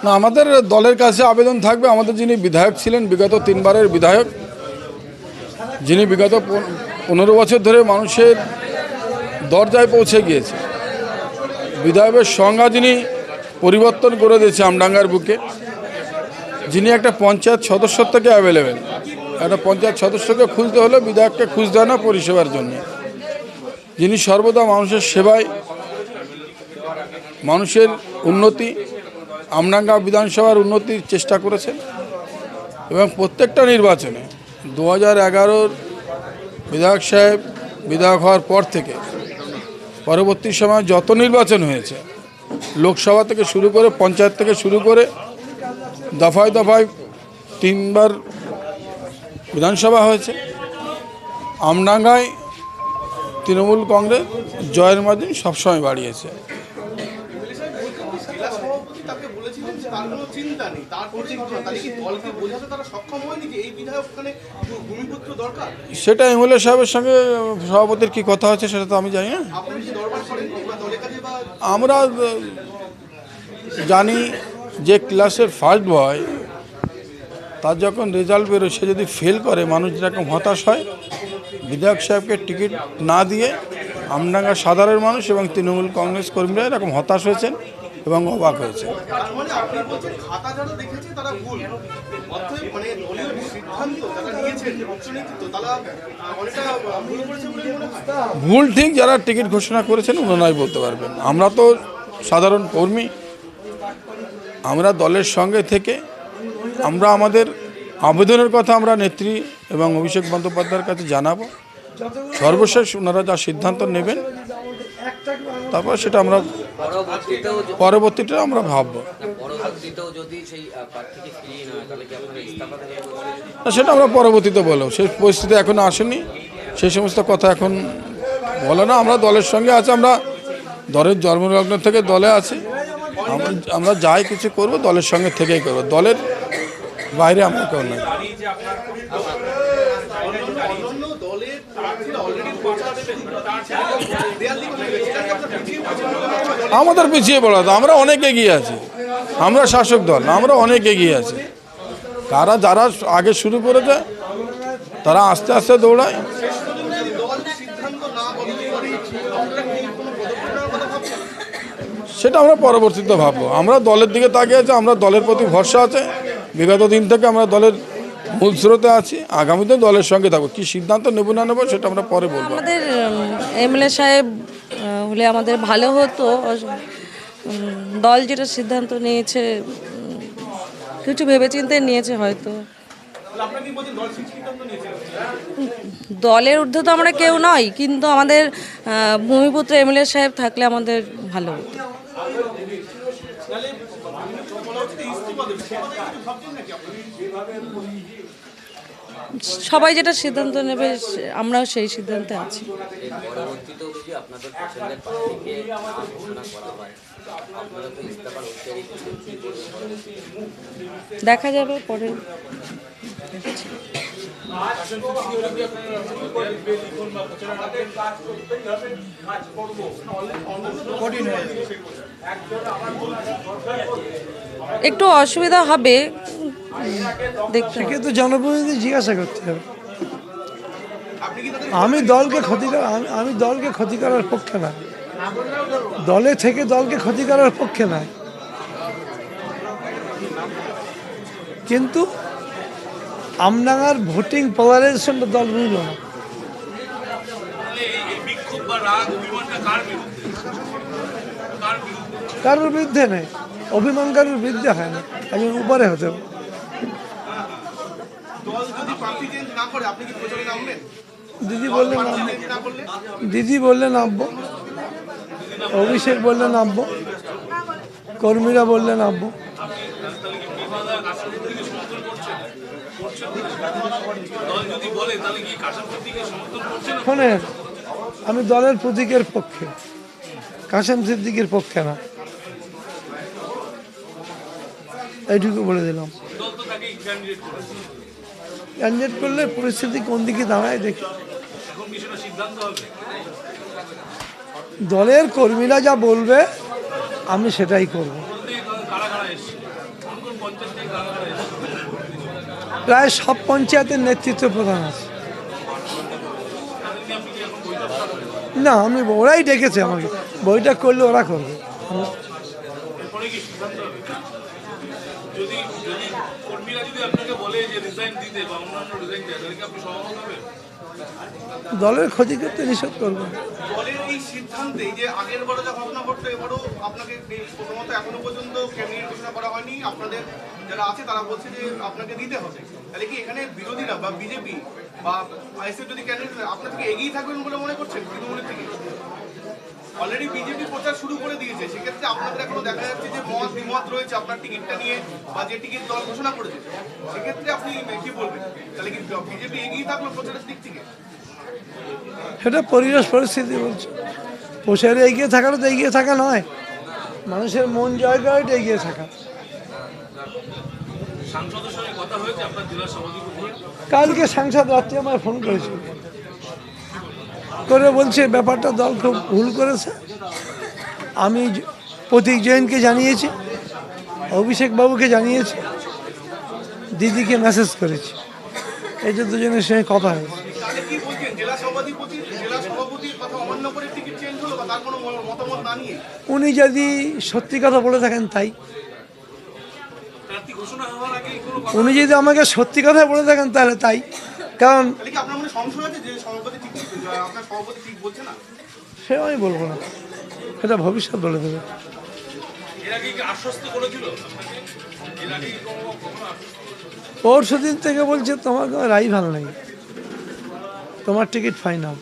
না, আমাদের দলের কাছে আবেদন থাকবে, আমাদের যিনি বিধায়ক ছিলেন, বিগত 3 বারের বিধায়ক, যিনি বিগত 15 বছর ধরে মানুষের দরজায় পৌঁছে গিয়েছে, বিধায়কের সংজ্ঞা যিনি পরিবর্তন করে দিয়েছে আমডাঙ্গার বুকে, যিনি একটা পঞ্চায়েত সদস্য থেকে অ্যাভেলেবেল, একটা পঞ্চায়েত সদস্যকে খুঁজতে হলে বিধায়ককে খুঁজতে হয় না পরিষেবার জন্য, যিনি সর্বদা মানুষের সেবায়, মানুষের উন্নতি, আমডাঙ্গা বিধানসভার উন্নতির চেষ্টা করেছেন এবং প্রত্যেকটা নির্বাচনে 2011-র বিধায়ক সাহেব বিধায়ক হওয়ার পর থেকে পরবর্তী সময় যত নির্বাচন হয়েছে, লোকসভা থেকে শুরু করে পঞ্চায়েত থেকে শুরু করে দফায় দফায় 3 বার বিধানসভা হয়েছে, আমডাঙ্গায় তৃণমূল কংগ্রেস জয়ের মার্জিন সবসময় বাড়িয়েছে। সেটা এমএলএ সাহেবের সঙ্গে সভাপতির কি কথা হচ্ছে সেটা তো আমি জানি না। আমরা জানি যে ক্লাসের ফার্স্ট বয় তার যখন রেজাল্ট বেরোয়, সে যদি ফেল করে মানুষ যেরকম হতাশ হয়, বিধায়ক সাহেবকে টিকিট না দিয়ে আমডাঙ্গার সাধারণ মানুষ এবং তৃণমূল কংগ্রেস কর্মীরা এরকম হতাশ হয়েছেন এবং অবাক হয়েছে। ভুল ঠিক যারা টিকিট ঘোষণা করেছেন ওনারাই বলতে পারবেন। আমরা তো সাধারণ কর্মী, আমরা দলের সঙ্গে থেকে আমরা আমাদের আবেদনের কথা আমরা নেত্রী এবং অভিষেক বন্দ্যোপাধ্যায়ের কাছে জানাবো। সর্বশেষ ওনারা যা সিদ্ধান্ত নেবেন তারপর সেটা আমরা পরবর্তীতে আমরা ভাববো। সেটা আমরা পরবর্তীতে বলবো, সেই পরিস্থিতি এখন আসেনি, সেই সমস্ত কথা এখন বলে না। আমরা দলের সঙ্গে আছি, আমরা দলের জন্মলগ্ন থেকে দলে আছি, আমরা যাই কিছু করব দলের সঙ্গে থেকেই করব, দলের বাইরে আমরা কেউ নয়। আমাদের পিছিয়ে পড়া, আমরা অনেক এগিয়ে আছি, আমরা শাসক দল, আমরা অনেক এগিয়ে আছি। যারা আগে শুরু করেছে তারা আস্তে আস্তে দৌড়ায়। সেটা আমরা পরবর্তীতে ভাববো। আমরা দলের দিকে তাকিয়ে আছি, আমরা দলের প্রতি ভরসা আছে, বিগত দিন থেকে আমরা দলের মূল স্রোতে আছি, আগামীতে দলের সঙ্গে থাকবো। কি সিদ্ধান্ত নেব না নেবো সেটা আমরা পরে বলবো। আমাদের এমএলএ সাহেব হলে আমাদের ভালো হতো। দল যেটা সিদ্ধান্ত নিয়েছে কিছু ভেবেচিন্তে নিয়েছে হয়তো। দলের ঊর্ধ্বে তো আমরা কেউ নয়, কিন্তু আমাদের ভূমিপুত্র এমএলএ সাহেব থাকলে আমাদের ভালো হতো। সবাই যেটা সিদ্ধান্ত নেবে আমরাও সেই সিদ্ধান্তে আছি। দেখা যাবে পরে। একটু অসুবিধা হবে, সেক্ষেত্রে জনপ্রতিনিধি জিজ্ঞাসা করতে হবে। আমি দলকে ক্ষতি করার পক্ষে না, দলে থেকে দলকে ক্ষতি করার পক্ষে নয়, কিন্তু আমডাঙ্গার ভোটিং পোলারাইজেশনটা দল বুঝল না। কারোর বিরুদ্ধে নেই, অভিমান কারোর বিরুদ্ধে হয় না, একজন উপরে হতে হবে। দিদি বললে নামবো, অভিষেক বললে নামবো, কর্মীরা বললে নামবো। শোনেন, আমি দলের প্রতীকের পক্ষে, কাশেম সিদ্দিকের পক্ষে না, এইটুকু বলে দিলাম। ক্যান্ডিডেট করলে পরিস্থিতি কোন দিকে দাঁড়ায় দেখি। দলের কর্মীরা যা বলবে আমি সেটাই করব। প্রায় সব পঞ্চায়েতের নেতৃত্ব প্রধান আছে। না, আমি ওরাই ডেকেছে আমাকে, বইটা করলে ওরা করবে। দলের ক্ষতি করতে নিষেধ করবো। দলের এই সিদ্ধান্তে যে আগের বারও যা ঘটনা ঘটলো এবারও আপনাকে প্রথমত এখনো পর্যন্ত ক্যাবিনেট ঘোষণা করা হয়নি, আপনাদের যারা আছে তারা বলছে যে আপনাকে দিতে হবে, তাহলে কি এখানে বিরোধীরা বা বিজেপি বা আইএসএফ যদি ক্যান্ডিডেট আপনার থেকে এগিয়ে থাকবেন বলে মনে করছেন তৃণমূলের থেকে? অলরেডি বিজেপি প্রচার শুরু করে দিয়েছে, সেক্ষেত্রে আপনাদের এখনো দেখা যাচ্ছে যে মত বিমত রয়েছে আপনার টিকিটটা নিয়ে বা যে টিকিট দল ঘোষণা করেছে, সেক্ষেত্রে আপনি কি বলবেন? তাহলে কি বিজেপি এগিয়ে থাকলো প্রচারের দিক থেকে? সেটা পরিবেশ পরিস্থিতি বলছে। প্রচারে এগিয়ে থাকাটা তো এগিয়ে থাকা নয়, মানুষের মন জয় করাটা এগিয়ে থাকা। কালকে সাংসদ রাত্রে আমায় ফোন করেছিল, করে বলছে ব্যাপারটা দল খুব ভুল করেছে। আমি প্রতীক জৈনকে জানিয়েছি, অভিষেক বাবুকে জানিয়েছি, দিদিকে মেসেজ করেছি, এই যে দুজনের সঙ্গে কথা হয়েছে। তাহলে কি বলছেন, জেলা সভাপতির কথা অমান্য করে টিকিট চেঞ্জ হলো বা তার কোনো মতামত না নিয়ে? উনি যদি সত্যি কথা বলে থাকেন তাই, উনি যদি আমাকে সত্যি কথা বলে থাকেন তাহলে তাই। কারণ তাহলে কি আপনার মনে সংশয় আছে যে আপনার সভাপতি ঠিক বলছে না? সে আমি বলবো না, এটা ভবিষ্যৎ বলে দেবে। পরশু দিন থেকে বলছে তোমার কোনো রাই ভালো নেই, তোমার টিকিট ফাইনাল।